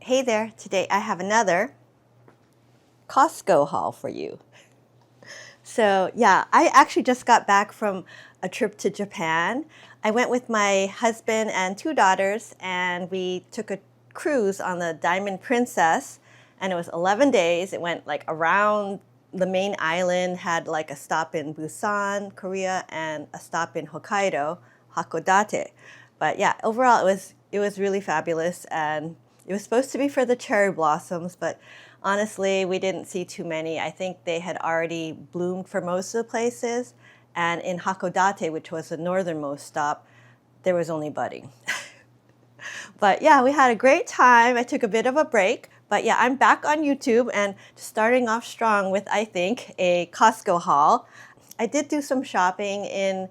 Hey there, today I have another Costco haul for you. So yeah, I actually just got back from a trip to Japan. I went with my husband and two daughters and we took a cruise on the Diamond Princess and it was 11 days. It went like around the main island, had like a stop in Busan, Korea, and a stop in Hokkaido, Hakodate. But yeah, overall it was really fabulous and it was supposed to be for the cherry blossoms, but honestly, we didn't see too many. I think they had already bloomed for most of the places. And in Hakodate, which was the northernmost stop, there was only budding. But yeah, we had a great time. I took a bit of a break. But yeah, I'm back on YouTube and starting off strong with, I think, a Costco haul. I did do some shopping in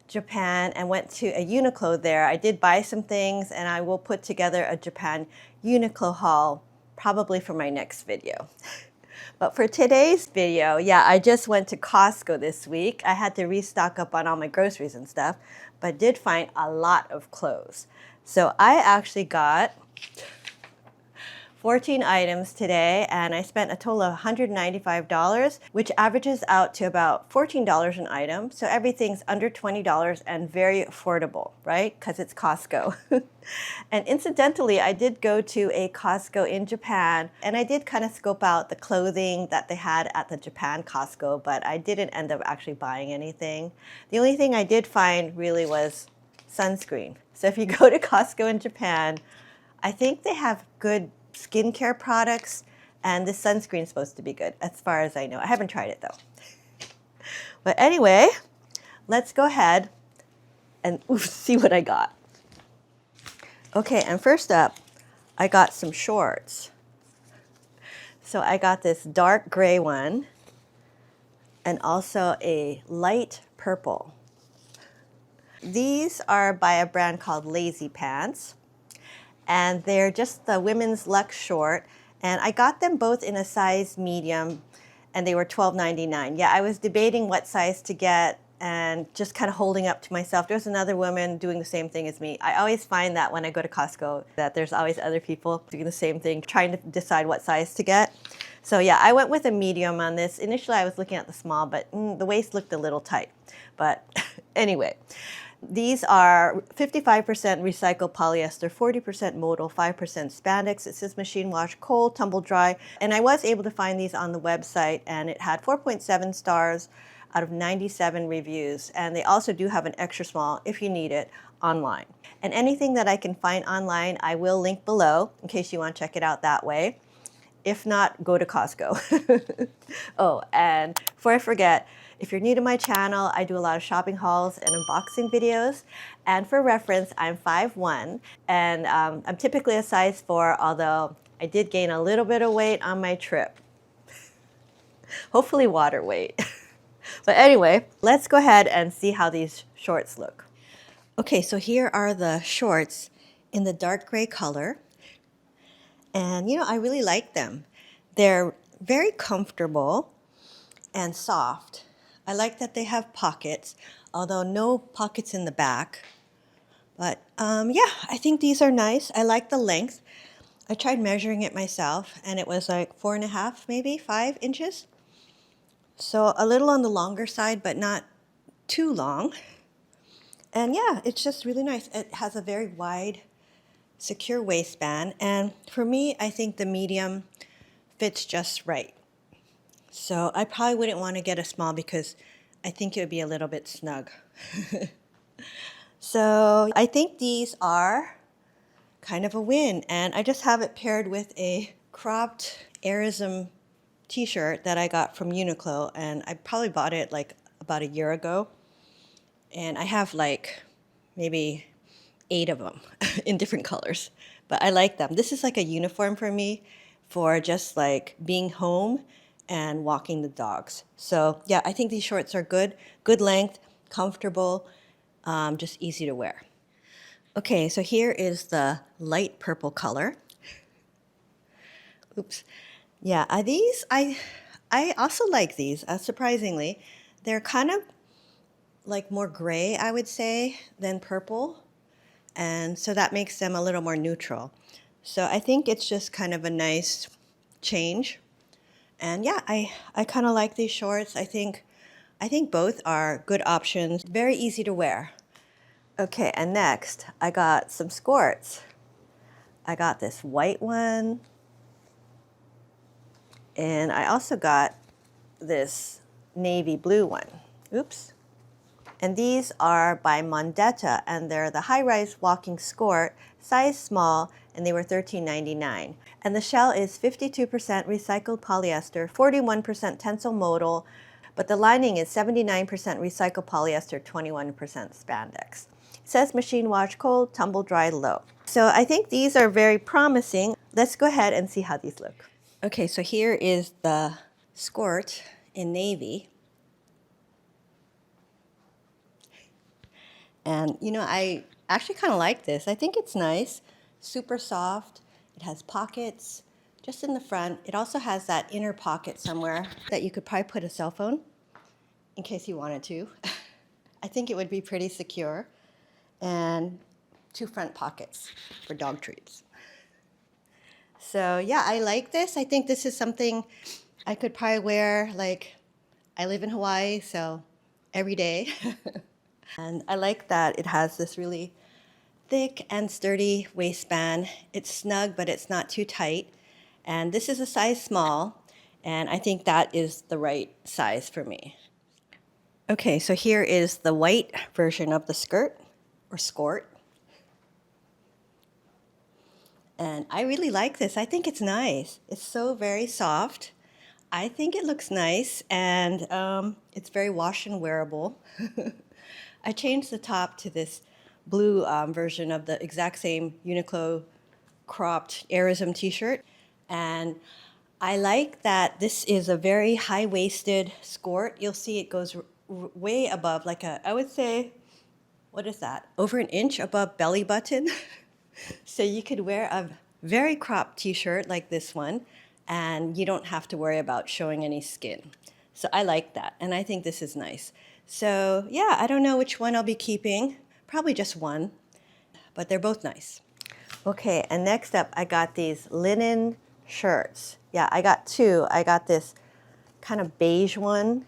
Japan and went to a Uniqlo there. I did buy some things and I will put together a Japan Uniqlo haul probably for my next video. But for today's video, yeah, I just went to Costco this week. I had to restock up on all my groceries and stuff, but did find a lot of clothes. So I actually got 14 items today and I spent a total of $195, which averages out to about $14 an item. So everything's under $20 and very affordable, right? Because it's Costco. And incidentally, I did go to a Costco in Japan and I did kind of scope out the clothing that they had at the Japan Costco, but I didn't end up actually buying anything. The only thing I did find really was sunscreen. So if you go to Costco in Japan, I think they have good skincare products, and this sunscreen is supposed to be good, as far as I know. I haven't tried it though. But anyway, let's go ahead and see what I got. Okay, and first up, I got some shorts. So I got this dark gray one, and also a light purple. These are by a brand called LazyPants. And they're just the women's Luxe short. And I got them both in a size medium, and they were $12.99. Yeah, I was debating what size to get and just kind of holding up to myself. There was another woman doing the same thing as me. I always find that when I go to Costco, that there's always other people doing the same thing, trying to decide what size to get. So yeah, I went with a medium on this. Initially, I was looking at the small, but the waist looked a little tight. But anyway. These are 55% recycled polyester, 40% modal, 5% spandex. It says machine wash, cold, tumble dry. And I was able to find these on the website, and it had 4.7 stars out of 97 reviews. And they also do have an extra small, if you need it, online. And anything that I can find online, I will link below in case you want to check it out that way. If not, go to Costco. Oh, and before I forget, if you're new to my channel, I do a lot of shopping hauls and unboxing videos. And for reference, I'm 5'1", and I'm typically a size 4, although I did gain a little bit of weight on my trip. Hopefully water weight. But anyway, let's go ahead and see how these shorts look. Okay, so here are the shorts in the dark gray color. And you know, I really like them. They're very comfortable and soft. I like that they have pockets, although no pockets in the back. But yeah, I think these are nice. I like the length. I tried measuring it myself, and it was like 4.5, maybe 5 inches. So a little on the longer side, but not too long. And yeah, it's just really nice. It has a very wide, secure waistband. And for me, I think the medium fits just right. So I probably wouldn't want to get a small because I think it would be a little bit snug. So I think these are kind of a win. And I just have it paired with a cropped Aerism t-shirt that I got from Uniqlo. And I probably bought it like about a year ago. And I have like maybe 8 of them in different colors. But I like them. This is like a uniform for me for just like being home and walking the dogs. So yeah, I think these shorts are good length, comfortable, just easy to wear. Okay, so here is the light purple color. Oops. Yeah, these, I also like these, surprisingly. They're kind of like more gray, I would say, than purple. And so that makes them a little more neutral. So I think it's just kind of a nice change. And yeah, I kind of like these shorts. I think both are good options. Very easy to wear. Okay, and next I got some skirts. I got this white one, and I also got this navy blue one. Oops. And these are by Mondetta, and they're the high-rise walking skirt, size small, and they were $13.99. And the shell is 52% recycled polyester, 41% tensile modal, but the lining is 79% recycled polyester, 21% spandex. It says machine wash cold, tumble dry low. So I think these are very promising. Let's go ahead and see how these look. Okay, so here is the skirt in navy. And you know, I actually kind of like this. I think it's nice, super soft. It has pockets just in the front. It also has that inner pocket somewhere that you could probably put a cell phone in case you wanted to. I think it would be pretty secure. And 2 front pockets for dog treats. So yeah, I like this. I think this is something I could probably wear, like, I live in Hawaii, so every day. And I like that it has this really thick and sturdy waistband. It's snug, but it's not too tight. And this is a size small, and I think that is the right size for me. Okay, so here is the white version of the skirt, or skort. And I really like this. I think it's nice. It's so very soft. I think it looks nice, and it's very wash and wearable. I changed the top to this blue version of the exact same Uniqlo cropped Aerism t-shirt. And I like that this is a very high-waisted skirt. You'll see it goes way above, like I would say, what is that? Over an inch above belly button. So you could wear a very cropped t-shirt like this one, and you don't have to worry about showing any skin. So I like that, and I think this is nice. So yeah, I don't know which one I'll be keeping. Probably just one, but they're both nice. Okay, and next up, I got these linen shirts. Yeah, I got 2. I got this kind of beige one,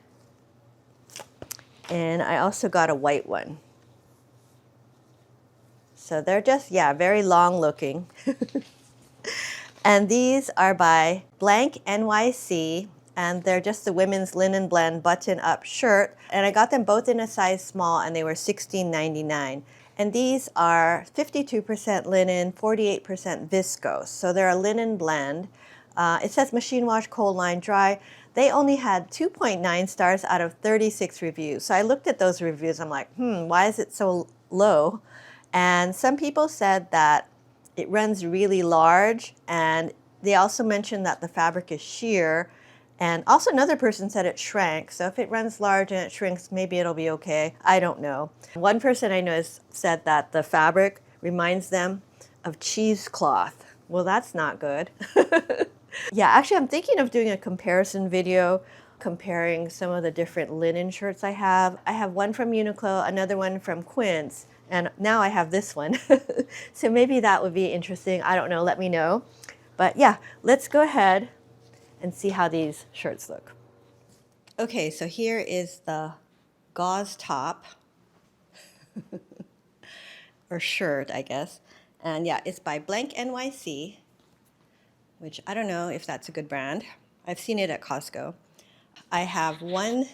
and I also got a white one. So they're just, yeah, very long looking. And these are by BLANKNYC, and they're just the women's linen blend button-up shirt. And I got them both in a size small, and they were $16.99. And these are 52% linen, 48% viscose. So they're a linen blend. It says machine wash, cold line, dry. They only had 2.9 stars out of 36 reviews. So I looked at those reviews. I'm like, why is it so low? And some people said that it runs really large, and they also mentioned that the fabric is sheer. And also another person said it shrank. So if it runs large and it shrinks, maybe it'll be okay. I don't know. One person I know said that the fabric reminds them of cheesecloth. Well, that's not good. Yeah, actually, I'm thinking of doing a comparison video comparing some of the different linen shirts I have. I have one from Uniqlo, another one from Quince, and now I have this one. So maybe that would be interesting. I don't know. Let me know. But yeah, let's go ahead and see how these shirts look. Okay, so here is the gauze top, or shirt, I guess. And yeah, it's by BLANKNYC, which I don't know if that's a good brand. I've seen it at Costco. I have one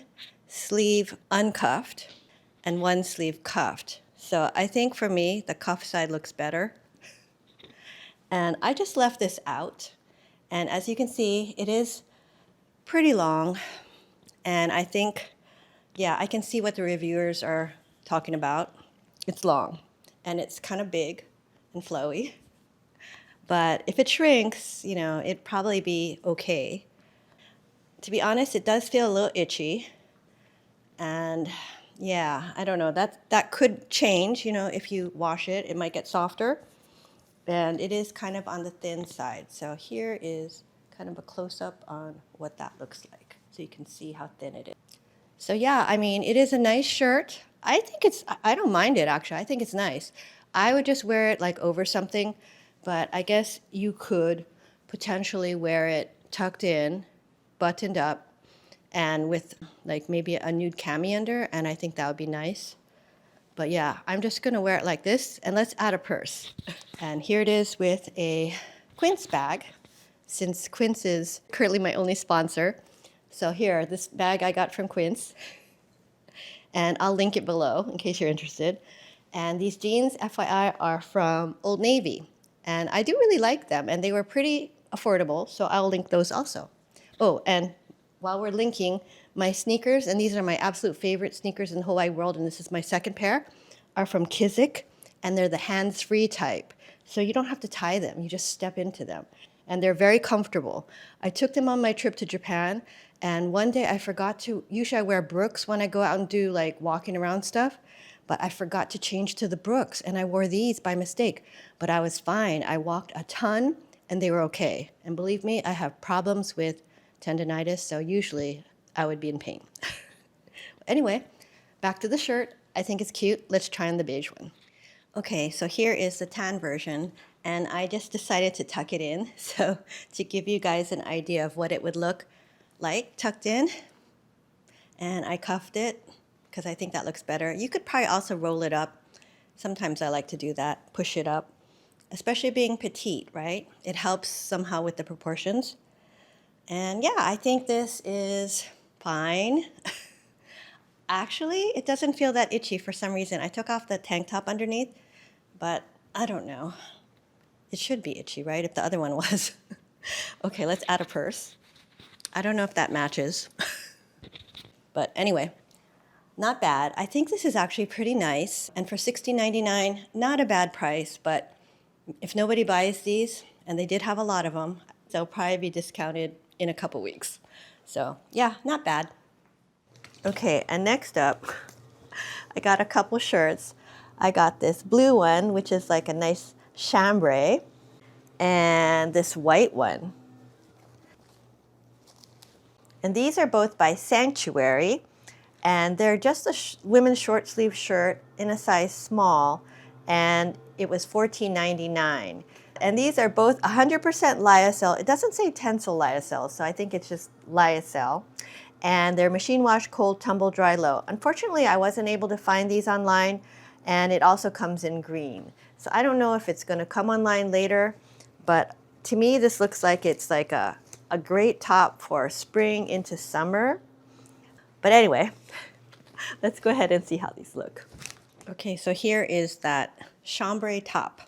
sleeve uncuffed and one sleeve cuffed. So I think for me, the cuff side looks better. And I just left this out. And as you can see, it is pretty long. And I think, yeah, I can see what the reviewers are talking about. It's long, and it's kind of big and flowy. But if it shrinks, you know, it'd probably be okay. To be honest, it does feel a little itchy. And yeah, I don't know, that could change, you know, if you wash it, it might get softer. And it is kind of on the thin side. So here is kind of a close-up on what that looks like, so you can see how thin it is. So yeah, I mean, it is a nice shirt. I don't mind it, actually. I think it's nice. I would just wear it like over something but I guess you could potentially wear it tucked in, buttoned up, and with like maybe a nude cami under, and I think that would be nice. But yeah, I'm just gonna wear it like this, and let's add a purse. And here it is with a Quince bag, since Quince is currently my only sponsor. So here, this bag I got from Quince, and I'll link it below in case you're interested. And these jeans, FYI, are from Old Navy, and I do really like them, and they were pretty affordable, so I'll link those also. Oh, and while we're linking, my sneakers, and these are my absolute favorite sneakers in the whole wide world, and this is my second pair, are from Kizik, and they're the hands-free type. So you don't have to tie them, you just step into them. And they're very comfortable. I took them on my trip to Japan, and one day I forgot to, usually I wear Brooks when I go out and do like walking around stuff, but I forgot to change to the Brooks, and I wore these by mistake. But I was fine. I walked a ton, and they were okay. And believe me, I have problems with tendonitis, so usually I would be in pain. Anyway, back to the shirt. I think it's cute. Let's try on the beige one. Okay, so here is the tan version, and I just decided to tuck it in, so to give you guys an idea of what it would look like tucked in. And I cuffed it because I think that looks better. You could probably also roll it up. Sometimes I like to do that, push it up, especially being petite, right? It helps somehow with the proportions. And yeah, I think this is fine. Actually, it doesn't feel that itchy for some reason. I took off the tank top underneath, but I don't know. It should be itchy, right? If the other one was. Okay, let's add a purse. I don't know if that matches. But anyway, not bad. I think this is actually pretty nice. And for $16.99, not a bad price, but if nobody buys these, and they did have a lot of them, they'll probably be discounted in a couple weeks. So yeah, not bad. Okay, and next up, I got a couple shirts. I got this blue one, which is like a nice chambray, and this white one. And these are both by Sanctuary, and they're just a women's short sleeve shirt in a size small, and it was $14.99. And these are both 100% Lyocell. It doesn't say Tencel Lyocell, so I think it's just Lyocell. And they're machine wash, cold, tumble, dry, low. Unfortunately, I wasn't able to find these online, and it also comes in green. So I don't know if it's gonna come online later, but to me, this looks like it's like a great top for spring into summer. But anyway, let's go ahead and see how these look. Okay, so here is that chambray top.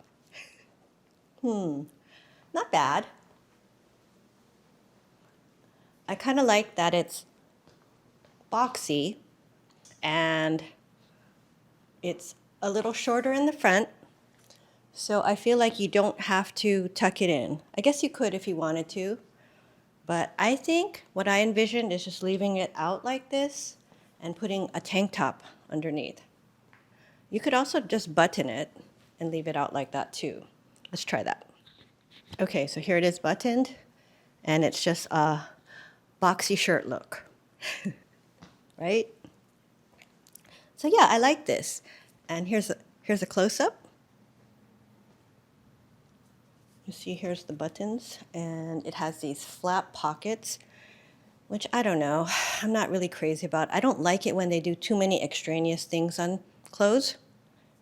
Not bad. I kind of like that it's boxy and it's a little shorter in the front, so I feel like you don't have to tuck it in. I guess you could if you wanted to, but I think what I envisioned is just leaving it out like this and putting a tank top underneath. You could also just button it and leave it out like that too. Let's try that. Okay, so here it is buttoned, and it's just a boxy shirt look, right? So yeah, I like this. And here's a close-up. You see, here's the buttons, and it has these flap pockets, which I don't know, I'm not really crazy about. I don't like it when they do too many extraneous things on clothes,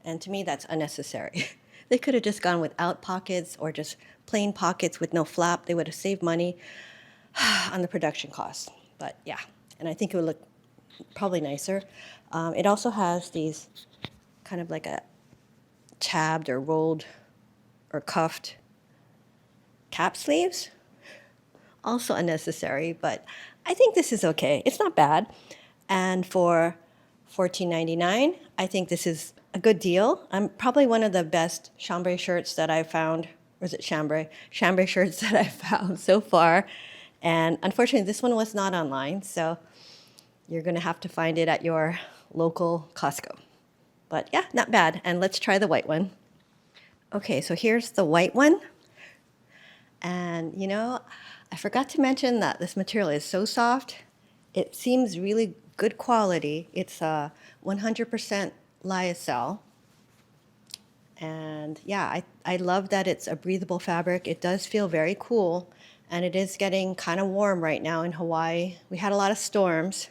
and to me that's unnecessary. They could have just gone without pockets or just plain pockets with no flap. They would have saved money on the production costs. But yeah, and I think it would look probably nicer. It also has these kind of like a tabbed or rolled or cuffed cap sleeves. Also unnecessary, but I think this is okay. It's not bad. And for $14.99, I think this is a good deal. Probably one of the best chambray shirts that I've found, or is it chambray? Chambray shirts that I've found so far. And unfortunately, this one was not online, so you're gonna have to find it at your local Costco. But yeah, not bad. And let's try the white one. Okay, so here's the white one. And you know, I forgot to mention that this material is so soft. It seems really good quality. It's 100% Lyocell. And yeah, I love that it's a breathable fabric. It does feel very cool, and it is getting kind of warm right now in Hawaii. We had a lot of storms,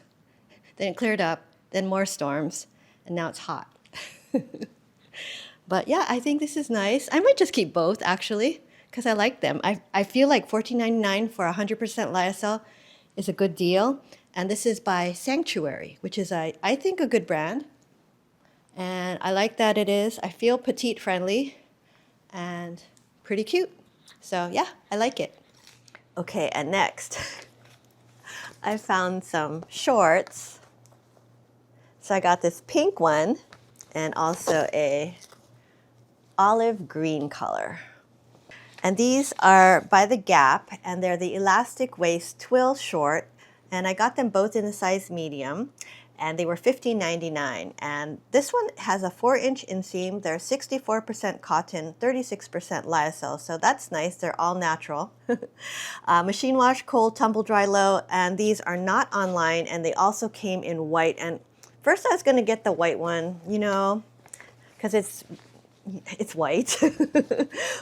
then it cleared up, then more storms, and now it's hot. But yeah, I think this is nice. I might just keep both actually, because I like them. I feel like $14.99 for 100% Lyocell is a good deal. And this is by Sanctuary, which is, I think, a good brand. And I like that it is. I feel petite-friendly and pretty cute. So yeah, I like it. Okay, and next, I found some shorts. So I got this pink one and also a olive green color. And these are by The Gap, and they're the elastic waist twill short. And I got them both in a size medium, and they were $15.99. And this one has a 4-inch inseam. They're 64% cotton, 36% lyocell. So that's nice. They're all natural. Machine wash, cold, tumble dry, low. And these are not online, and they also came in white. And first I was going to get the white one, you know, because it's white.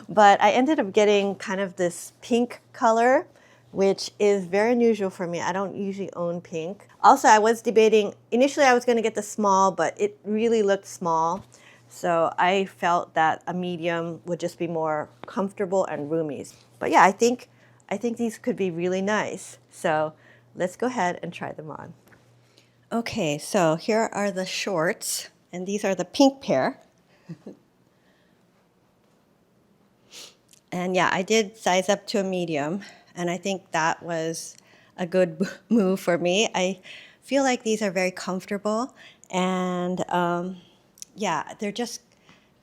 But I ended up getting kind of this pink color, which is very unusual for me. I don't usually own pink. Also, I was debating, initially I was going to get the small, but it really looked small. So I felt that a medium would just be more comfortable and roomy. But yeah, I think these could be really nice. So let's go ahead and try them on. Okay, so here are the shorts, and these are the pink pair. And yeah, I did size up to a medium, and I think that was a good move for me. I feel like these are very comfortable, and yeah, they're just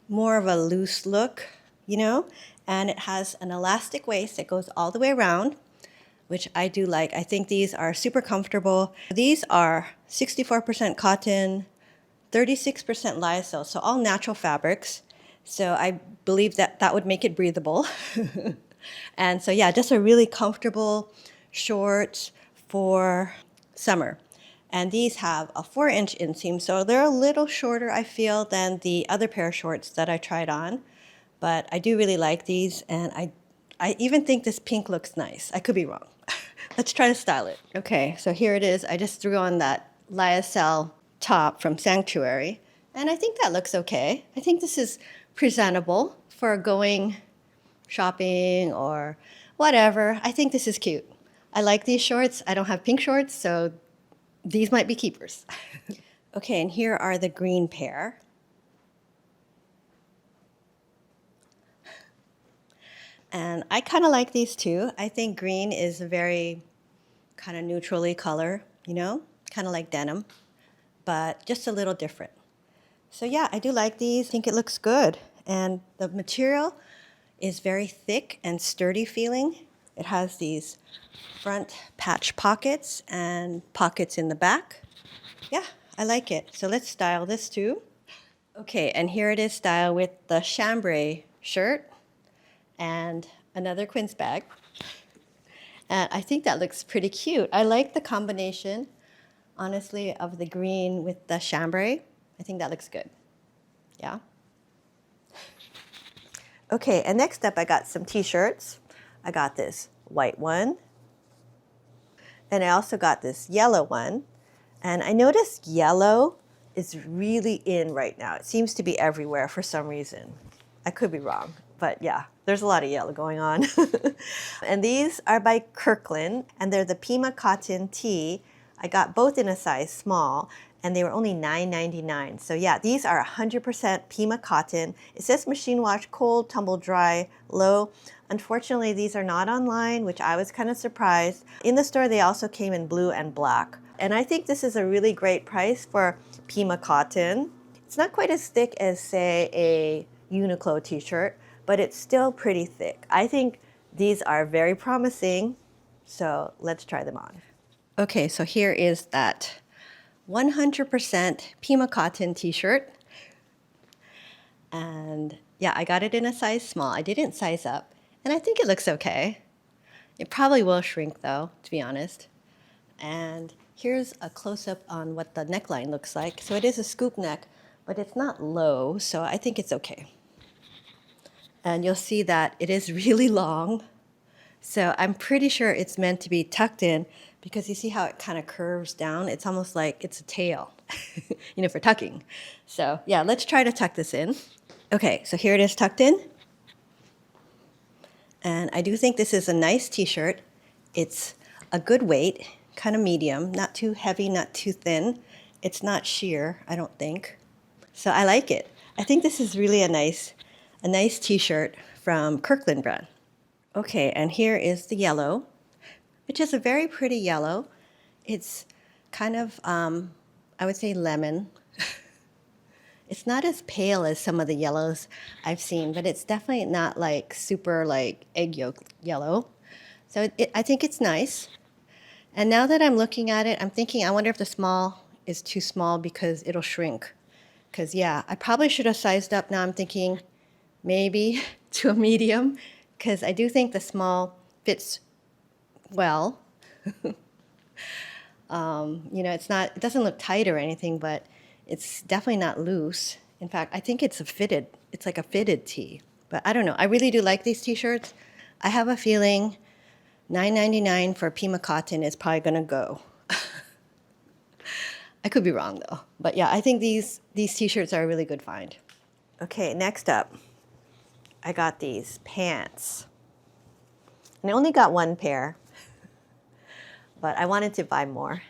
more of a loose look, you know, and it has an elastic waist that goes all the way around, which I do like. I think these are super comfortable. These are 64% cotton, 36% lyocell, so all natural fabrics. So I believe that that would make it breathable. And so yeah, just a really comfortable short for summer. And these have a 4-inch inseam, so they're a little shorter, I feel, than the other pair of shorts that I tried on. But I do really like these, and I even think this pink looks nice. I could be wrong. Let's try to style it. Okay, so here it is. I just threw on that Lyocell top from Sanctuary, and I think that looks okay. I think this is presentable for going shopping or whatever. I think this is cute. I like these shorts. I don't have pink shorts, so these might be keepers. Okay, and here are the green pair. And I kind of like these too. I think green is a very kind of neutrally color, you know, kind of like denim, but just a little different. So yeah, I do like these. I think it looks good. And the material is very thick and sturdy feeling. It has these front patch pockets and pockets in the back. Yeah, I like it. So let's style this too. Okay, and here it is styled with the chambray shirt and another Quince bag. And I think that looks pretty cute. I like the combination, honestly, of the green with the chambray. I think that looks good. Yeah. Okay, and next up I got some t-shirts. I got this white one, and I also got this yellow one. And I noticed yellow is really in right now. It seems to be everywhere for some reason. I could be wrong, but yeah, there's a lot of yellow going on. And these are by Kirkland, and they're the Pima Cotton Tee. I got both in a size small, and they were only $9.99. So yeah, these are 100% Pima cotton. It says machine wash, cold, tumble dry, low. Unfortunately, these are not online, which I was kind of surprised. In the store, they also came in blue and black. And I think this is a really great price for Pima cotton. It's not quite as thick as, say, a Uniqlo t-shirt, but it's still pretty thick. I think these are very promising, so let's try them on. Okay, so here is that 100% Pima cotton t-shirt. And yeah, I got it in a size small. I didn't size up, and I think it looks okay. It probably will shrink though, to be honest. And here's a close-up on what the neckline looks like. So it is a scoop neck, but it's not low, so I think it's okay. And you'll see that it is really long. So I'm pretty sure it's meant to be tucked in because you see how it kind of curves down? It's almost like it's a tail, for tucking. So yeah, let's try to tuck this in. Okay, so here it is tucked in. And I do think this is a nice t-shirt. It's a good weight, kind of medium, not too heavy, not too thin. It's not sheer, I don't think. So I like it. I think this is really a nice t-shirt from Kirkland brand. Okay, and here is the yellow, which is a very pretty yellow. It's kind of, I would say lemon. It's not as pale as some of the yellows I've seen, but it's definitely not like super like egg yolk yellow. So I think it's nice. And now that I'm looking at it, I'm thinking, I wonder if the small is too small because it'll shrink. Because yeah, I probably should have sized up. Now I'm thinking maybe to a medium, because I do think the small fits well. It doesn't look tight or anything, but it's definitely not loose. In fact, I think it's like a fitted tee. But I don't know. I really do like these t-shirts. I have a feeling $9.99 for Pima cotton is probably going to go. I could be wrong though. But yeah, I think these t-shirts are a really good find. Okay, next up, I got these pants. And I only got one pair, but I wanted to buy more.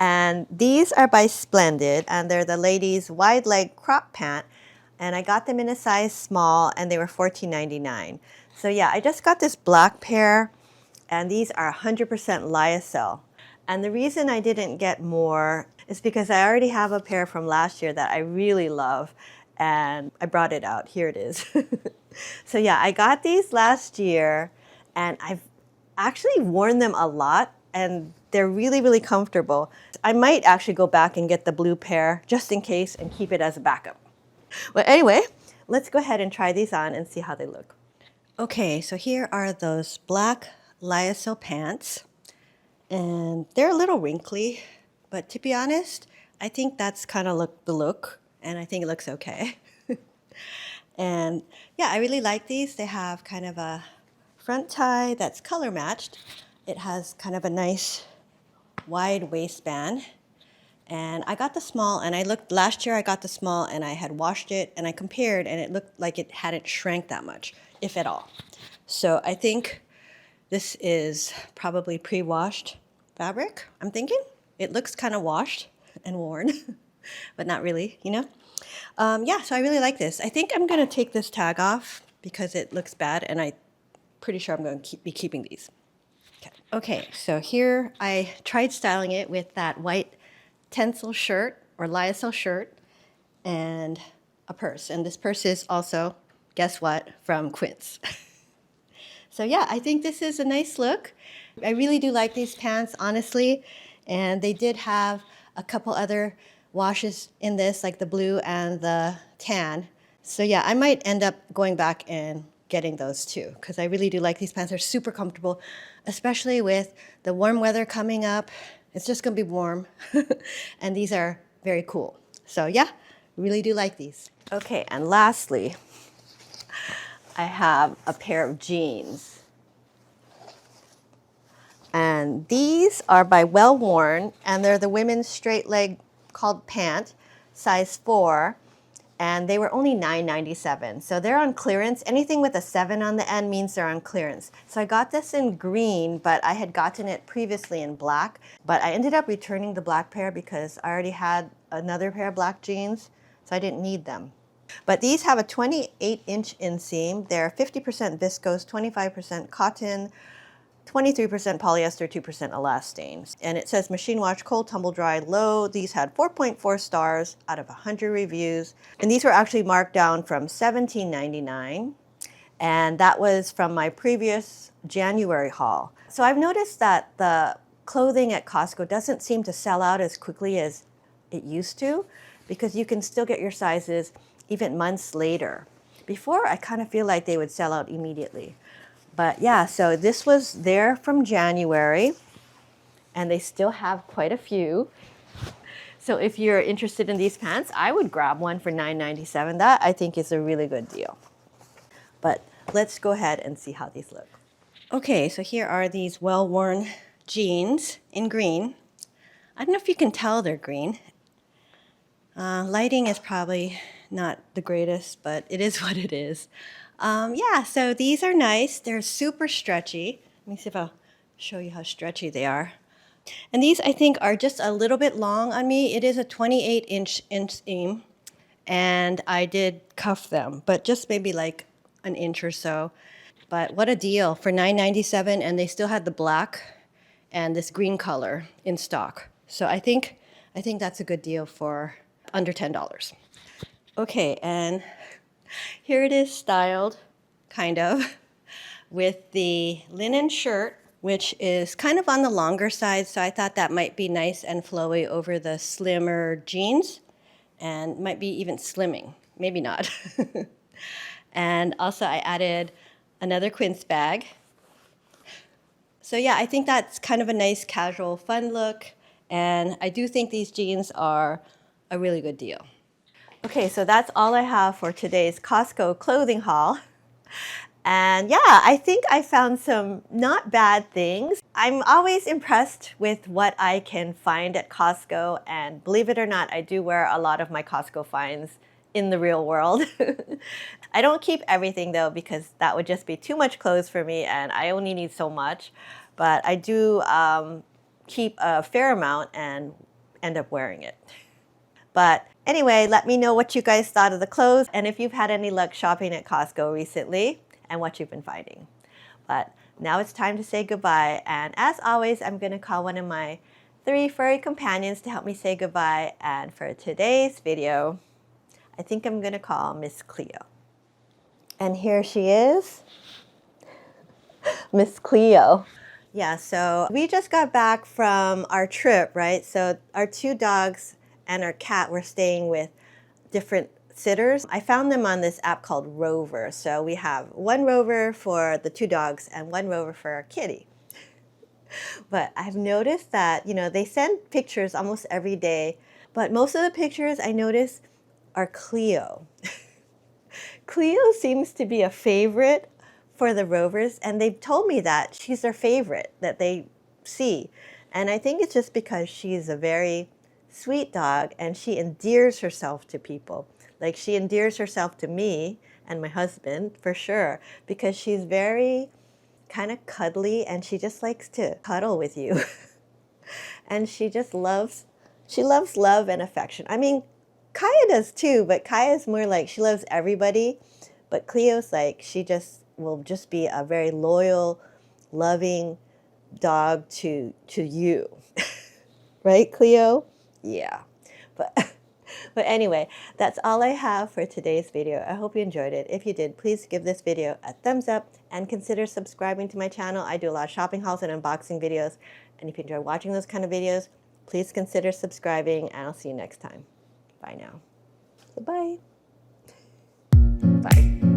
And these are by Splendid, and they're the ladies' wide leg crop pant. And I got them in a size small, and they were $14.99. So yeah, I just got this black pair, and these are 100% Lyocell. And the reason I didn't get more is because I already have a pair from last year that I really love, and I brought it out. Here it is. So yeah, I got these last year, and I've actually worn them a lot, and they're really, really comfortable. I might actually go back and get the blue pair just in case and keep it as a backup. But anyway, let's go ahead and try these on and see how they look. Okay, so here are those black Lyocell pants. And they're a little wrinkly, but to be honest, I think that's kind of the look, and I think it looks okay. And yeah, I really like these. They have kind of a front tie that's color matched. It has kind of a nice wide waistband. And I got the small, and last year I got the small, and I had washed it, and I compared, and it looked like it hadn't shrank that much, if at all. So I think this is probably pre-washed fabric, I'm thinking. It looks kind of washed and worn, but not really, Yeah, so I really like this. I think I'm going to take this tag off because it looks bad, and I'm pretty sure I'm going to be keeping these. Okay, so here I tried styling it with that white Tencel shirt or Lyocell shirt and a purse. And this purse is also, guess what, from Quince. So yeah, I think this is a nice look. I really do like these pants, honestly. And they did have a couple other washes in this, like the blue and the tan. So yeah, I might end up going back and getting those too, because I really do like these pants. They're super comfortable, especially with the warm weather coming up. It's just gonna be warm. And these are very cool. So yeah, really do like these. Okay, and lastly, I have a pair of jeans. And these are by WellWorn, and they're the women's straight leg called Pant, size 4, and they were only $9.97. So they're on clearance. Anything with a 7 on the end means they're on clearance. So I got this in green, but I had gotten it previously in black. But I ended up returning the black pair because I already had another pair of black jeans, so I didn't need them. But these have a 28-inch inseam. They're 50% viscose, 25% cotton, 23% polyester, 2% elastane. And it says machine wash, cold, tumble dry, low. These had 4.4 stars out of 100 reviews. And these were actually marked down from $17.99. And that was from my previous January haul. So I've noticed that the clothing at Costco doesn't seem to sell out as quickly as it used to, because you can still get your sizes even months later. Before, I kind of feel like they would sell out immediately. But yeah, so this was there from January, and they still have quite a few. So if you're interested in these pants, I would grab one for $9.97. That I think is a really good deal. But let's go ahead and see how these look. Okay, so here are these WellWorn jeans in green. I don't know if you can tell they're green. Lighting is probably not the greatest, but it is what it is. Yeah, so these are nice. They're super stretchy. Let me see if I'll show you how stretchy they are. And these, I think, are just a little bit long on me. It is a 28-inch inseam, and I did cuff them, but just maybe like an inch or so. But what a deal for $9.97, and they still had the black and this green color in stock. So I think that's a good deal for under $10. Okay, and here it is styled, kind of, with the linen shirt, which is kind of on the longer side, so I thought that might be nice and flowy over the slimmer jeans, and might be even slimming, maybe not. And also I added another quince bag. So yeah, I think that's kind of a nice casual fun look, and I do think these jeans are a really good deal. Okay, so that's all I have for today's Costco clothing haul. And yeah, I think I found some not bad things. I'm always impressed with what I can find at Costco, and believe it or not, I do wear a lot of my Costco finds in the real world. I don't keep everything though, because that would just be too much clothes for me and I only need so much. But I do keep a fair amount and end up wearing it. But anyway, let me know what you guys thought of the clothes and if you've had any luck shopping at Costco recently and what you've been finding. But now it's time to say goodbye, and as always, I'm going to call one of my 3 furry companions to help me say goodbye. And for today's video, I think I'm going to call Miss Cleo. And here she is, Miss Cleo. Yeah, so we just got back from our trip, right? So our 2 dogs and our cat were staying with different sitters. I found them on this app called Rover. So we have 1 Rover for the 2 dogs and 1 Rover for our kitty. But I've noticed that, you know, they send pictures almost every day, but most of the pictures I notice are Cleo. Cleo seems to be a favorite for the Rovers, and they've told me that she's their favorite that they see. And I think it's just because she's a very sweet dog and she endears herself to people. Like, she endears herself to me and my husband for sure, because she's very kind of cuddly and she just likes to cuddle with you. And she loves love and affection. I mean, Kaya does too, but Kaya's more like she loves everybody. But Cleo's like, she will just be a very loyal, loving dog to you. Right, Cleo? Yeah. But anyway, that's all I have for today's video. I hope you enjoyed it. If you did, please give this video a thumbs up and consider subscribing to my channel. I do a lot of shopping hauls and unboxing videos. And if you enjoy watching those kind of videos, please consider subscribing, and I'll see you next time. Bye now. Goodbye. Bye.